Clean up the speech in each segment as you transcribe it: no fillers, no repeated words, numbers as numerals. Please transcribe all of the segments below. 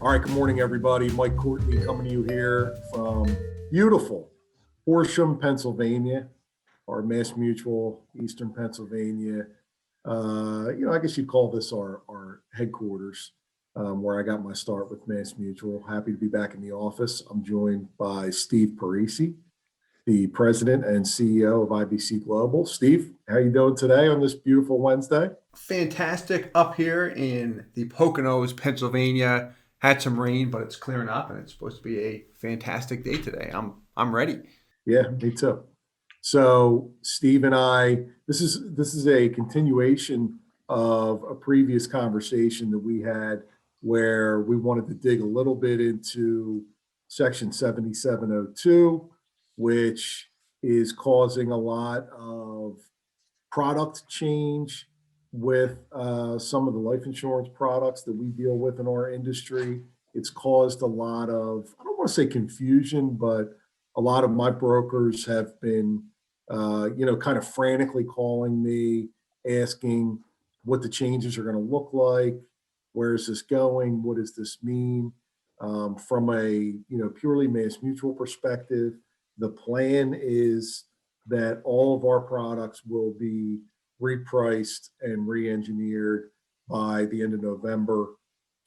All right, good morning, everybody. Mike Courtney coming to you here from beautiful Horsham, Pennsylvania, or Mass Mutual, Eastern Pennsylvania. I guess you'd call this our headquarters, where I got my start with Mass Mutual. Happy to be back in the office. I'm joined by Steve Parisi, the president and CEO of IBC Global. Steve, how you doing today on this beautiful Wednesday? Fantastic up here in the Poconos, Pennsylvania. Had some rain, but it's clearing up, and it's supposed to be a fantastic day today. I'm ready. Yeah, me too. So Steve and I, this is a continuation of a previous conversation that we had where we wanted to dig a little bit into section 7702, which is causing a lot of product change with some of the life insurance products that we deal with in our industry. It's caused a lot of, I don't want to say confusion, but a lot of my brokers have been, kind of frantically calling me, asking what the changes are going to look like. Where is this going? What does this mean? From a, purely Mass Mutual perspective, the plan is that all of our products will be repriced and re-engineered by the end of November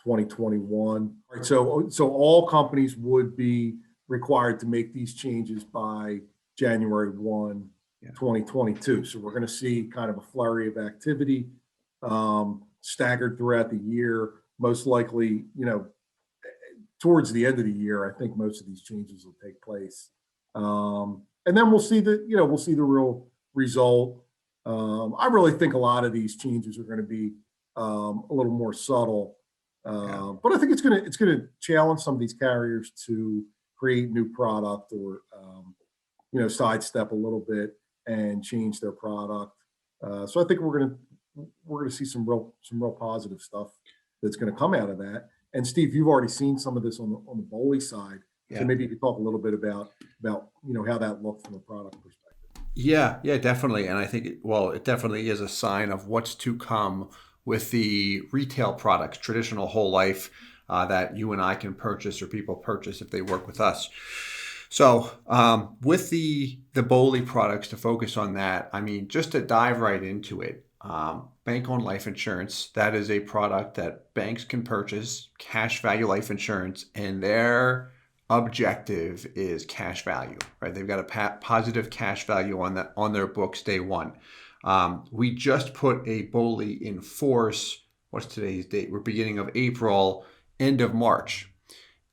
2021. All right, so all companies would be required to make these changes by January 1, Yeah. 2022. So we're going to see kind of a flurry of activity staggered throughout the year. Most likely, towards the end of the year, I think most of these changes will take place. And then we'll see the real result. I really think a lot of these changes are going to be a little more subtle, but I think it's going to challenge some of these carriers to create new product or sidestep a little bit and change their product. So I think we're going to see some real positive stuff that's going to come out of that. And Steve, you've already seen some of this on the BOLI side. So Yeah. maybe you could talk a little bit about how that looked from a product perspective. Yeah, definitely. And I think, it definitely is a sign of what's to come with the retail products, traditional whole life that you and I can purchase or people purchase if they work with us. So with the BOLI products, to focus on that, I mean, just to dive right into it, bank-owned life insurance, that is a product that banks can purchase, cash value life insurance, and their objective is cash value, right? They've got a positive cash value on their books day one. We just put a BOLI in force. What's today's date? We're beginning of April, end of March.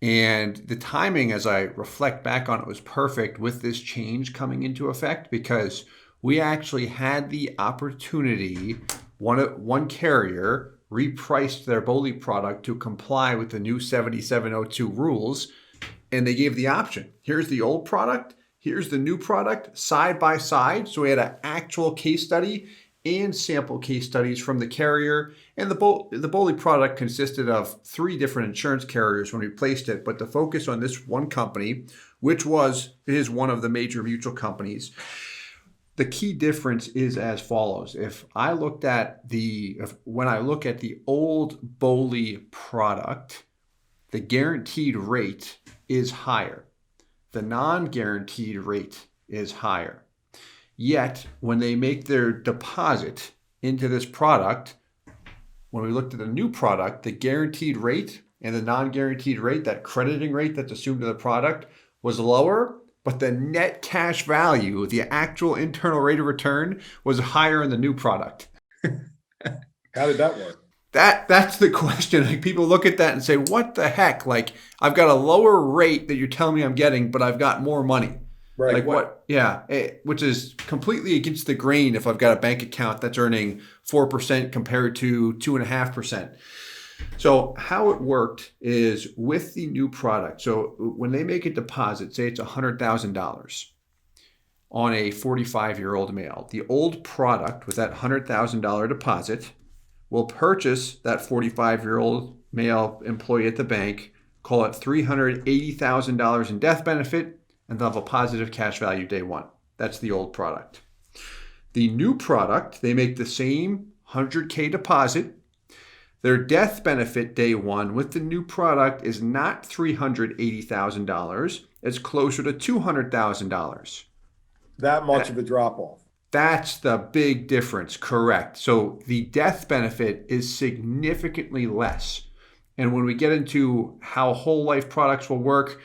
And the timing, as I reflect back on it, was perfect with this change coming into effect because we actually had the opportunity, one carrier repriced their BOLI product to comply with the new 7702 rules, and they gave the option. Here's the old product, here's the new product, side by side. So we had an actual case study and sample case studies from the carrier. And the BOLI product consisted of 3 different insurance carriers when we placed it, but to focus on this one company, which is one of the major mutual companies. The key difference is as follows. When I look at the old BOLI product, the guaranteed rate is higher. The non-guaranteed rate is higher. Yet, when they make their deposit into this product, when we looked at the new product, the guaranteed rate and the non-guaranteed rate, that crediting rate that's assumed to the product, was lower, but the net cash value, the actual internal rate of return, was higher in the new product. How did that work? That's the question. Like, people look at that and say, what the heck? Like, I've got a lower rate that you're telling me I'm getting, but I've got more money. Right. Like what? Yeah, which is completely against the grain if I've got a bank account that's earning 4% compared to 2.5%. So how it worked is with the new product. So when they make a deposit, say it's $100,000 on a 45-year-old male, the old product with that $100,000 deposit will purchase that 45-year-old male employee at the bank, call it $380,000 in death benefit, and they'll have a positive cash value day one. That's the old product. The new product, they make the same 100K deposit. Their death benefit day one with the new product is not $380,000. It's closer to $200,000. That much of a drop off. That's the big difference, correct. So the death benefit is significantly less. And when we get into how whole life products will work,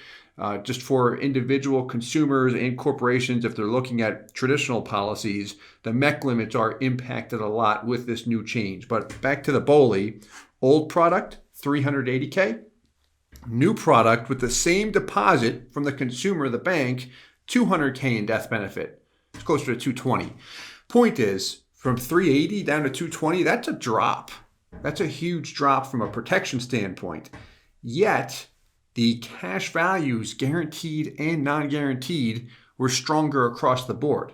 just for individual consumers and corporations, if they're looking at traditional policies, the MEC limits are impacted a lot with this new change. But back to the BOLI, old product, $380K. New product with the same deposit from the consumer, the bank, $200K in death benefit. It's closer to 220. Point is, from 380 down to 220, that's a drop. That's a huge drop from a protection standpoint. Yet, the cash values, guaranteed and non-guaranteed, were stronger across the board.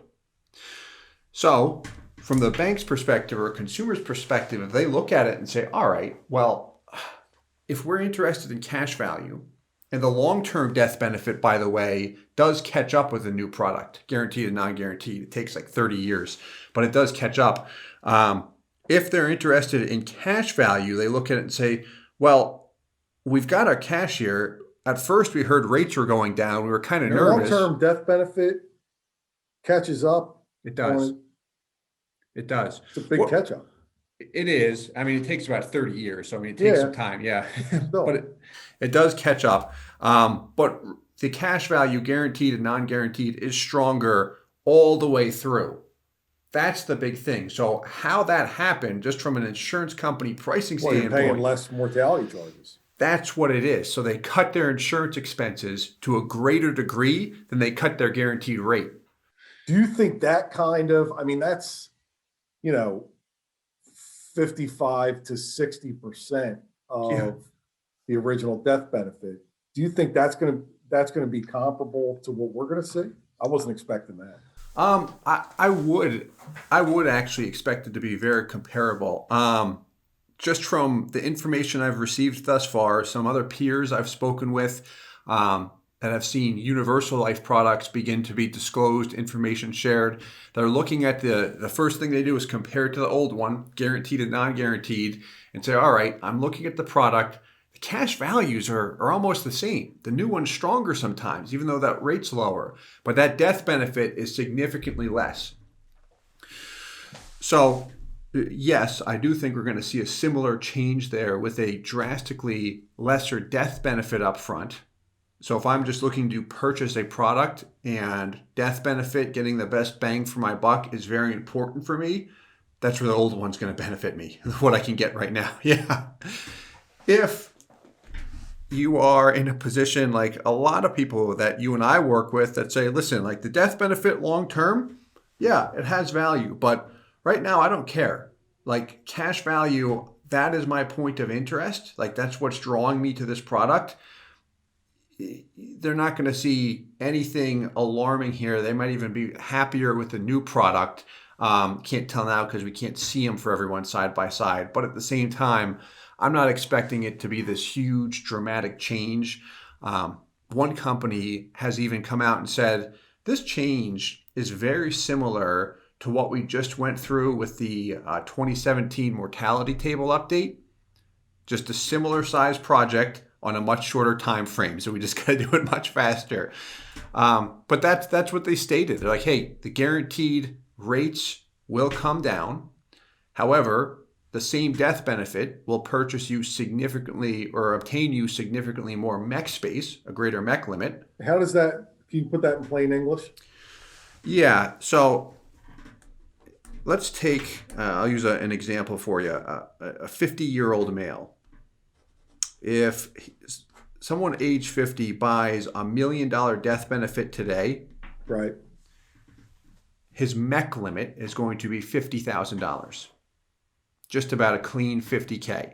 So, from the bank's perspective or a consumer's perspective, if they look at it and say, all right, well, if we're interested in cash value, and the long-term death benefit, by the way, does catch up with a new product, guaranteed and non-guaranteed. It takes like 30 years, but it does catch up. If they're interested in cash value, they look at it and say, well, we've got our cash here. At first, we heard rates were going down. We were kind of nervous. Long-term death benefit catches up. It does. It does. It's a big catch-up. It is. I mean, it takes about 30 years. So, I mean, it takes some time. Yeah. But it does catch up. But the cash value, guaranteed and non-guaranteed, is stronger all the way through. That's the big thing. So how that happened, just from an insurance company pricing standpoint. You're paying less mortality charges. That's what it is. So they cut their insurance expenses to a greater degree than they cut their guaranteed rate. Do you think that kind of, I mean, that's, 55 to 60% of the original death benefit. Do you think that's going to be comparable to what we're going to see? I wasn't expecting that. I would actually expect it to be very comparable. Just from the information I've received thus far, some other peers I've spoken with, that have seen universal life products begin to be disclosed, information shared. They're looking at the first thing they do is compare it to the old one, guaranteed and non-guaranteed, and say, all right, I'm looking at the product. The cash values are almost the same. The new one's stronger sometimes, even though that rate's lower. But that death benefit is significantly less. So, yes, I do think we're going to see a similar change there with a drastically lesser death benefit up front. So if I'm just looking to purchase a product and death benefit, getting the best bang for my buck is very important for me, that's where the old one's going to benefit me, what I can get right now. Yeah. If you are in a position like a lot of people that you and I work with that say, listen, like the death benefit long term, yeah, it has value, but right now I don't care. Like cash value, that is my point of interest. Like that's what's drawing me to this product. They're not going to see anything alarming here. They might even be happier with the new product. Can't tell now because we can't see them for everyone side by side. But at the same time, I'm not expecting it to be this huge dramatic change. One company has even come out and said, this change is very similar to what we just went through with the 2017 mortality table update. Just a similar size project on a much shorter time frame. So we just got to do it much faster. But that's what they stated. They're like, hey, the guaranteed rates will come down. However, the same death benefit will purchase you significantly or obtain you significantly more MEC space, a greater MEC limit. How does that, can you put that in plain English? Yeah. So let's take, I'll use an example for you, a 50-year-old male. If someone age 50 buys $1 million death benefit today, right, his MEC limit is going to be $50,000. Just about a clean $50K.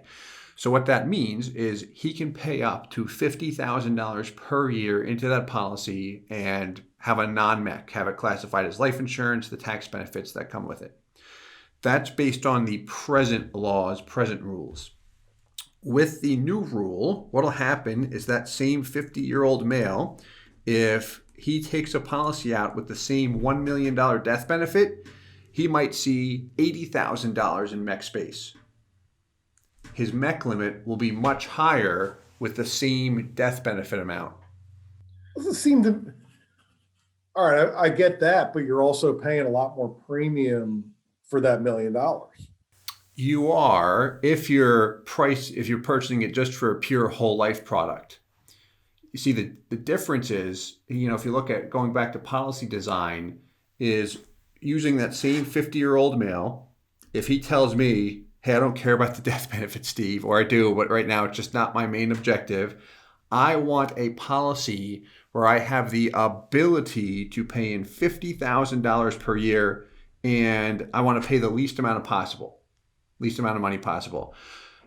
So what that means is he can pay up to $50,000 per year into that policy and have a non-MEC, have it classified as life insurance, the tax benefits that come with it. That's based on the present laws, present rules. With the new rule, what'll happen is that same 50-year-old male, if he takes a policy out with the same $1 million death benefit, he might see $80,000 in MEC space. his MEC limit will be much higher with the same death benefit amount. Doesn't seem to. All right, I get that, but you're also paying a lot more premium for that $1 million. You are if you're purchasing it just for a pure whole life product. You see the difference is, if you look at going back to policy design, is using that same 50-year-old male, if he tells me, hey, I don't care about the death benefit, Steve, or I do, but right now it's just not my main objective. I want a policy where I have the ability to pay in $50,000 per year, and I want to pay the least amount of money possible.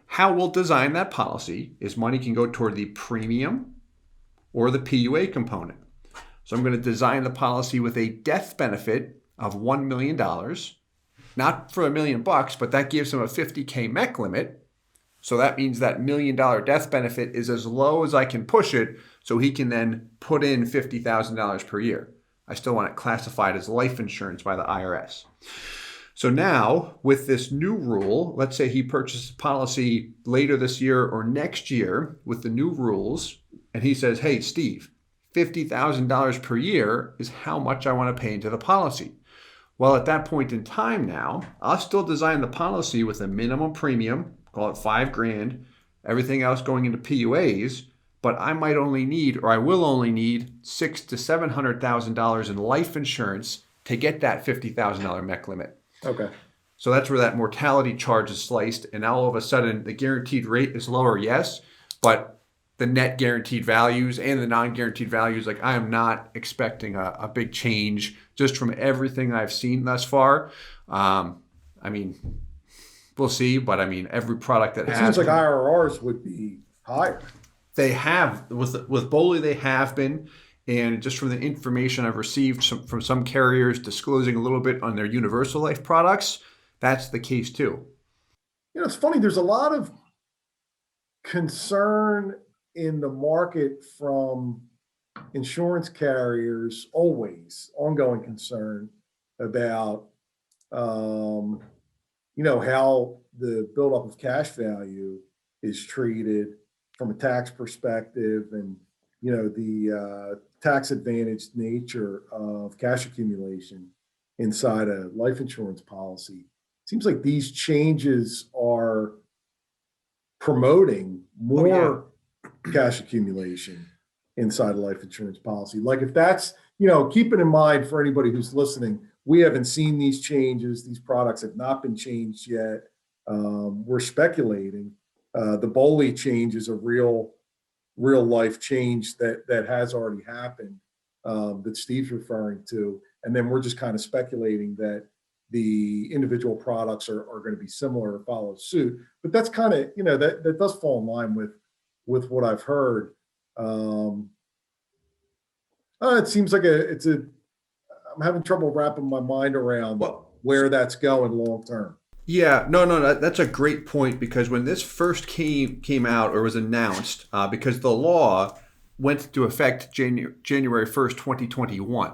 How we'll design that policy is money can go toward the premium or the PUA component. So I'm going to design the policy with a death benefit of $1 million, not for $1 million, but that gives him a $50K MEC limit. So that means that $1 million death benefit is as low as I can push it, so he can then put in $50,000 per year. I still want it classified as life insurance by the IRS. So now, with this new rule, let's say he purchases a policy later this year or next year with the new rules, and he says, hey, Steve, $50,000 per year is how much I want to pay into the policy. Well, at that point in time now, I'll still design the policy with a minimum premium, call it $5,000, everything else going into PUAs, but I might only need, or I will only need $600,000 to $700,000 in life insurance to get that $50,000 MEC limit. Okay. So that's where that mortality charge is sliced, and now all of a sudden the guaranteed rate is lower, yes, but the net guaranteed values and the non-guaranteed values, like I am not expecting a big change just from everything I've seen thus far. We'll see, but every product that It has seems like IRRs would be higher. They have with BOLI, they have been, and just from the information I've received from some carriers disclosing a little bit on their universal life products, that's the case too. It's funny. There's a lot of concern in the market from insurance carriers, always ongoing concern about, how the buildup of cash value is treated from a tax perspective, and, the tax advantaged nature of cash accumulation inside a life insurance policy. Seems like these changes are promoting more cash accumulation inside a life insurance policy. Like if that's, keep it in mind for anybody who's listening, we haven't seen these changes. These products have not been changed yet. We're speculating. The BOLI change is a real life change that has already happened, that Steve's referring to. And then we're just kind of speculating that the individual products are going to be similar or follow suit. But that's kind of, that does fall in line with what I've heard. It seems like I'm having trouble wrapping my mind around where that's going long term. Yeah, no, that's a great point, because when this first came out or was announced, because the law went into effect January 1st, 2021.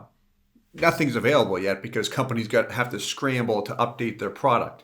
Nothing's available yet because companies have to scramble to update their product.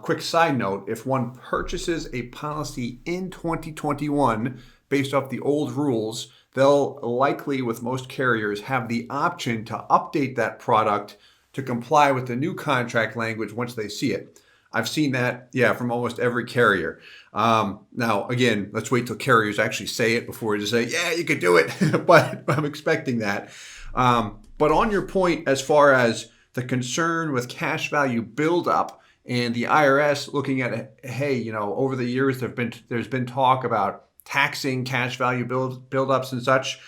Quick side note, if one purchases a policy in 2021 based off the old rules, they'll likely, with most carriers, have the option to update that product to comply with the new contract language once they see it. I've seen that, from almost every carrier. Now, again, let's wait till carriers actually say it before we just say, yeah, you could do it. But I'm expecting that. But on your point, as far as the concern with cash value buildup and the IRS looking at it, hey, over the years there's been talk about taxing cash value buildups and such.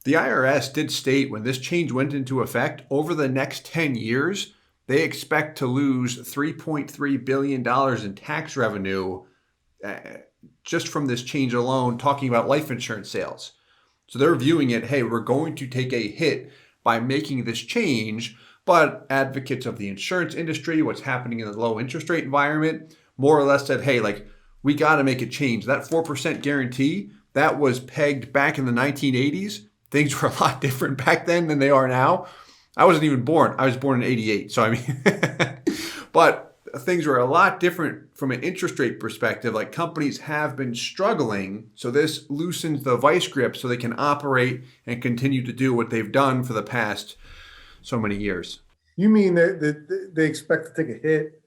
The IRS did state when this change went into effect, over the next 10 years, they expect to lose $3.3 billion in tax revenue just from this change alone, talking about life insurance sales. So they're viewing it, hey, we're going to take a hit by making this change, but advocates of the insurance industry, what's happening in the low interest rate environment, more or less said, hey, we got to make a change. That 4% guarantee, that was pegged back in the 1980s. Things were a lot different back then than they are now. I wasn't even born. I was born in 88. So, but things are a lot different from an interest rate perspective. Like companies have been struggling, so this loosens the vice grip so they can operate and continue to do what they've done for the past so many years. You mean that they expect to take a hit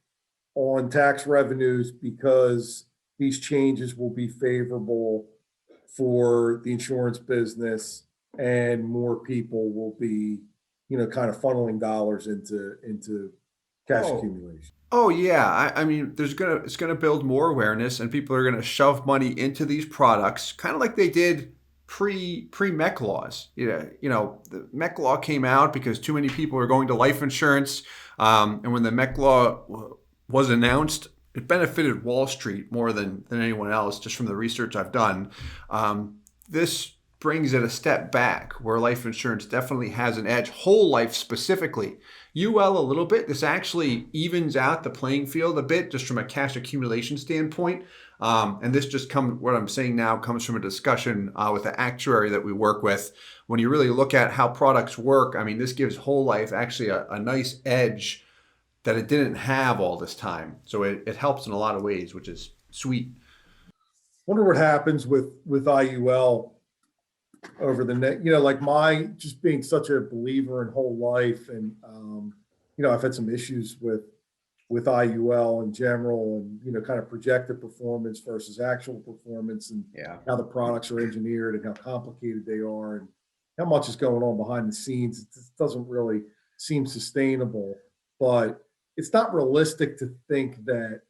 on tax revenues because these changes will be favorable for the insurance business and more people will be, kind of funneling dollars into cash Oh, accumulation. oh yeah. I mean, it's gonna build more awareness, and people are gonna shove money into these products, kind of like they did pre mech laws. The mech law came out because too many people were going to life insurance, and when the mech law was announced, it benefited Wall Street more than anyone else, just from the research I've done. This brings it a step back, where life insurance definitely has an edge, whole life specifically. UL a little bit. This actually evens out the playing field a bit, just from a cash accumulation standpoint. And this just comes, what I'm saying now comes from a discussion with the actuary that we work with. When you really look at how products work, I mean, this gives whole life actually a nice edge that it didn't have all this time. So it helps in a lot of ways, which is sweet. Wonder what happens with IUL over the next, like my just being such a believer in whole life, and I've had some issues with IUL in general, and kind of projected performance versus actual performance, and Yeah. how the products are engineered and how complicated they are, and how much is going on behind the scenes. It just doesn't really seem sustainable, but it's not realistic to think that,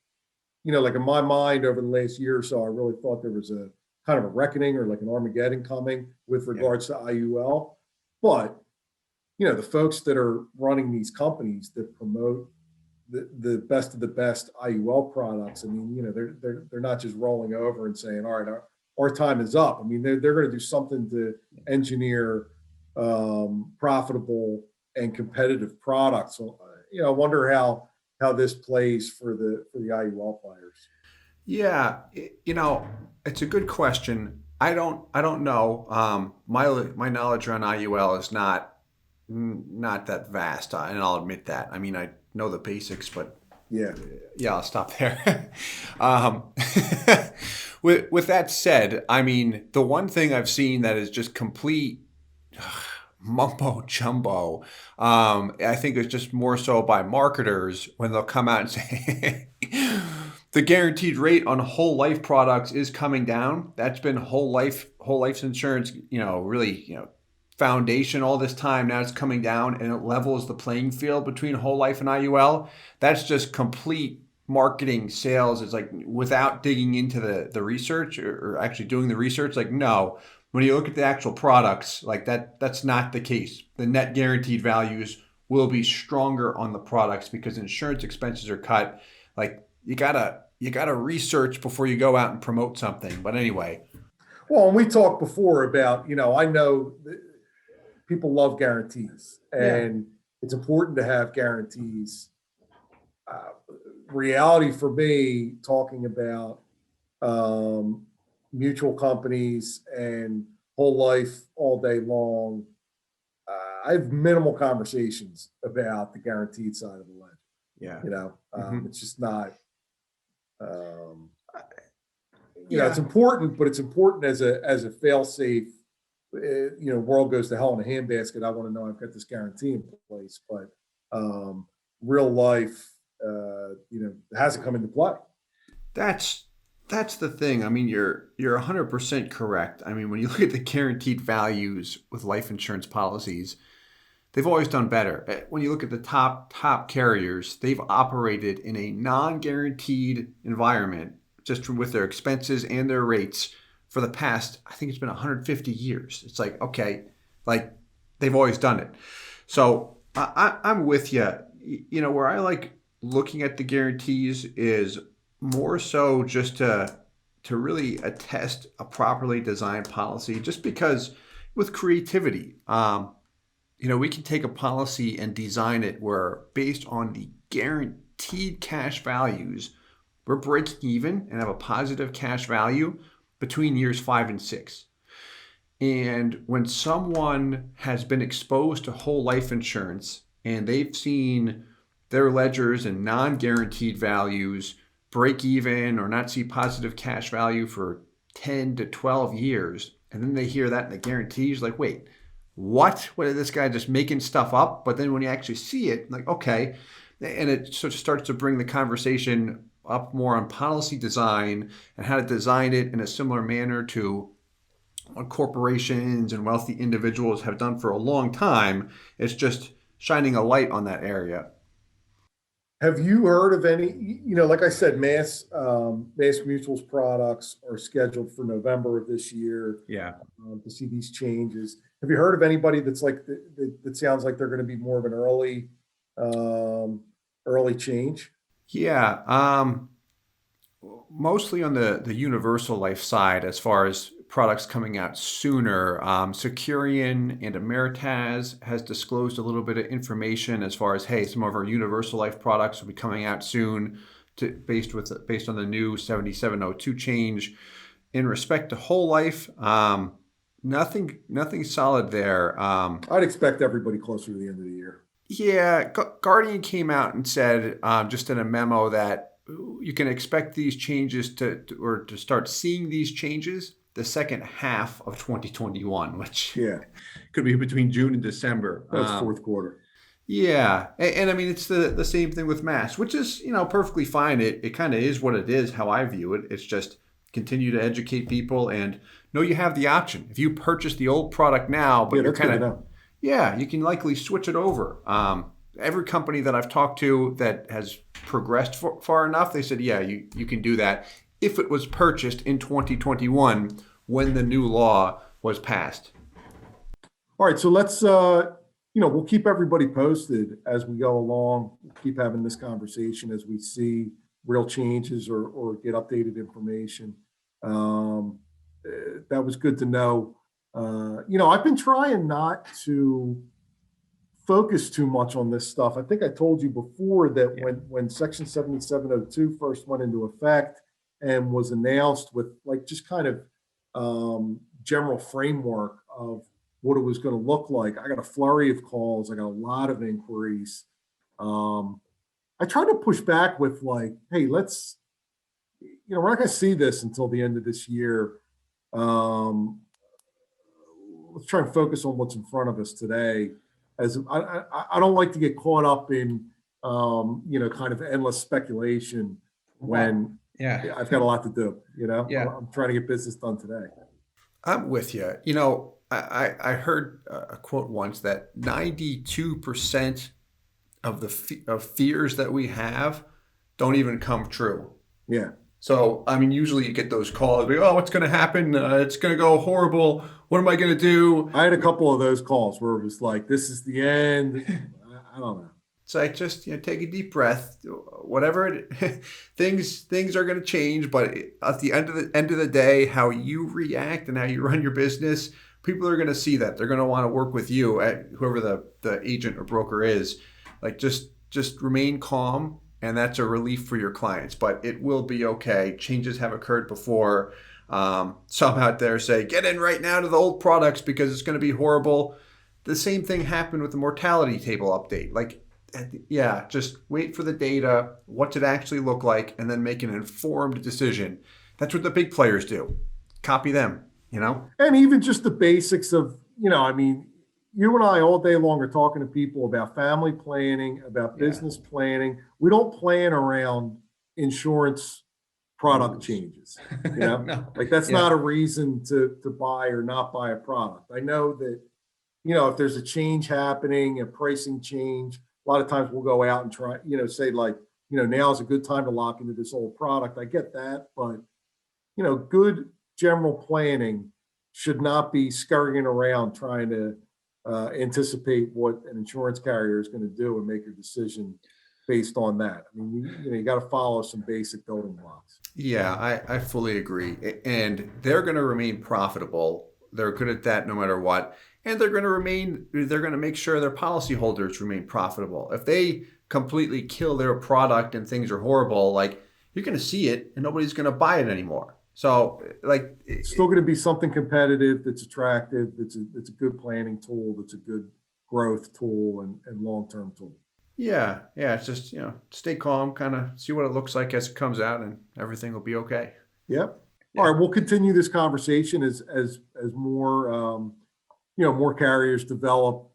like in my mind over the last year or so, I really thought there was a kind of a reckoning or like an Armageddon coming with Yeah. regards to IUL. But, the folks that are running these companies that promote the best of the best IUL products, I mean, they're not just rolling over and saying, all right, our time is up. I mean, they're going to do something to engineer profitable and competitive products. So, I wonder how this plays for the IUL players. Yeah, it's a good question. I don't know. My knowledge around IUL is not that vast, and I'll admit that. I mean, I know the basics, but Yeah. yeah, I'll stop there. um, with that said, I mean, the one thing I've seen that is just complete mumbo jumbo, I think it's just more so by marketers when they'll come out and say the guaranteed rate on whole life products is coming down. That's been whole life's insurance, really, foundation all this time. Now it's coming down, and it levels the playing field between whole life and IUL. That's just complete marketing sales. It's like without digging into the research, or actually doing the research. Like, no, when you look at the actual products, like that's not the case. The net guaranteed values will be stronger on the products because insurance expenses are cut. Like, you gotta research before you go out and promote something. But anyway, Well, and we talked before about, I know that people love guarantees, yeah, and it's important to have guarantees. Uh, Reality for me, talking about um, mutual companies and whole life all day long, I have minimal conversations about the guaranteed side of the ledger. yeah, It's just not. Um, it's yeah. important, but it's important as a fail safe. World goes to hell in a handbasket. I want to know I've got this guarantee in place, but real life, hasn't come into play. That's that's the thing. I mean, you're 100% correct. I mean, when you look at the guaranteed values with life insurance policies, they've always done better. When you look at the top carriers, they've operated in a non-guaranteed environment, just with their expenses and their rates, for the past, I think it's been 150 years. It's like, okay, like they've always done it. So I'm with you. Where I like looking at the guarantees is more so just to really attest a properly designed policy. Just because with creativity, we can take a policy and design it where, based on the guaranteed cash values, we're breaking even and have a positive cash value between years 5 and 6. And when someone has been exposed to whole life insurance and they've seen their ledgers and non-guaranteed values break even or not see positive cash value for 10 to 12 years. And then they hear that in the guarantees, like, wait, what is this guy just making stuff up? But then when you actually see it, like, okay. And it sort of starts to bring the conversation up more on policy design and how to design it in a similar manner to what corporations and wealthy individuals have done for a long time. It's just shining a light on that area. Have you heard of any, like I said, Mass Mutual's products are scheduled for November of this year, Yeah. to see these changes. Have you heard of anybody that's like, that sounds like they're going to be more of an early change? Yeah. Mostly on the universal life side, as far as products coming out sooner. Securian and Ameritas has disclosed a little bit of information as far as, hey, some of our universal life products will be coming out soon, based on the new 7702 change. In respect to whole life, nothing solid there. I'd expect everybody closer to the end of the year. Yeah, Guardian came out and said, just in a memo, that you can expect these changes or to start seeing these changes the second half of 2021, which Yeah, could be between June and December. that's fourth quarter. Yeah, and I mean it's the same thing with mass, which is perfectly fine. It kind of is what it is, how I view it. It's just continue to educate people and know you have the option. If you purchase the old product now, but Yeah, you're that's good to kind of know. yeah, you can likely switch it over. Every company that I've talked to that has progressed far enough, they said, yeah, you can do that if it was purchased in 2021 when the new law was passed. All right, so let's, we'll keep everybody posted as we go along. We'll keep having this conversation as we see real changes or get updated information. That was good to know. I've been trying not to focus too much on this stuff. I think I told you before that Yeah. when Section 7702 first went into effect and was announced with like just kind of general framework of what it was going to look like, I got a flurry of calls. I got a lot of inquiries. I tried to push back with like, hey, we're not going to see this until the end of this year. Um, let's try and focus on what's in front of us today. As I don't like to get caught up in kind of endless speculation when Yeah. I've got a lot to do. Yeah. I'm trying to get business done today. I'm with you. I heard a quote once that 92% of of fears that we have don't even come true. Yeah. So, I mean, usually you get those calls, like, oh, what's going to happen? It's going to go horrible. What am I going to do? I had a couple of those calls where it was like, this is the end. I don't know. It's like, just take a deep breath. Whatever things are going to change, but at the end of the day, how you react and how you run your business, people are going to see that. They're going to want to work with you, at whoever the agent or broker is. Like, just remain calm, and that's a relief for your clients. But it will be okay. Changes have occurred before. Some out there say, get in right now to the old products because it's going to be horrible. The same thing happened with the mortality table update. Like, yeah, just wait for the data, what's it actually look like, and then make an informed decision. That's what the big players do. Copy them, And even just the basics of, I mean, you and I all day long are talking to people about family planning, about Yeah. business planning. We don't plan around insurance product changes. No. Like that's Yeah. not a reason to buy or not buy a product. I know that, if there's a change happening, a pricing change, a lot of times we'll go out and try, say like, now is a good time to lock into this old product. I get that, but good general planning should not be scurrying around trying to anticipate what an insurance carrier is going to do and make a decision based on that. I mean, you got to follow some basic building blocks. Yeah, I fully agree. And they're going to remain profitable. They're good at that no matter what. And they're going to make sure their policyholders remain profitable. If they completely kill their product and things are horrible, like, you're going to see it and nobody's going to buy it anymore. So, like, It's still going to be something competitive that's attractive. It's a good planning tool. That's a good growth tool and long-term tool. Yeah, yeah. It's just, stay calm, kind of see what it looks like as it comes out, and everything will be okay. Yep. All Yeah. right, we'll continue this conversation as more more carriers develop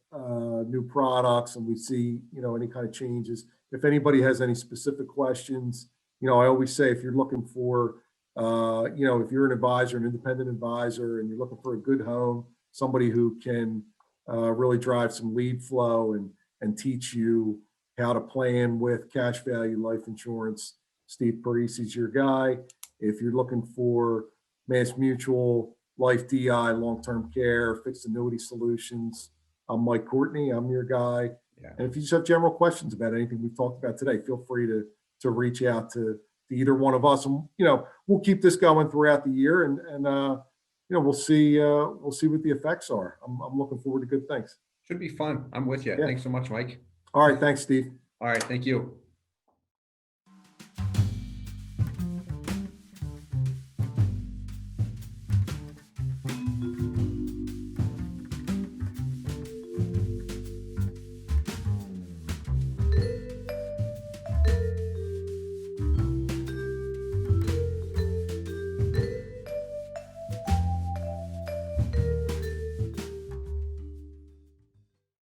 new products and we see any kind of changes. If anybody has any specific questions, I always say if you're looking for if you're an advisor, an independent advisor, and you're looking for a good home, somebody who can really drive some lead flow and teach you how to plan with cash value life insurance, Steve Parisi's your guy. If you're looking for Mass Mutual, Life DI, long-term care, fixed annuity solutions, I'm Mike Courtney. I'm your guy. Yeah. And if you just have general questions about anything we've talked about today, feel free to reach out to either one of us. And we'll keep this going throughout the year, and we'll see what the effects are. I'm looking forward to good things. Should be fun. I'm with you. Yeah. Thanks so much, Mike. All right. Thanks, Steve. All right. Thank you.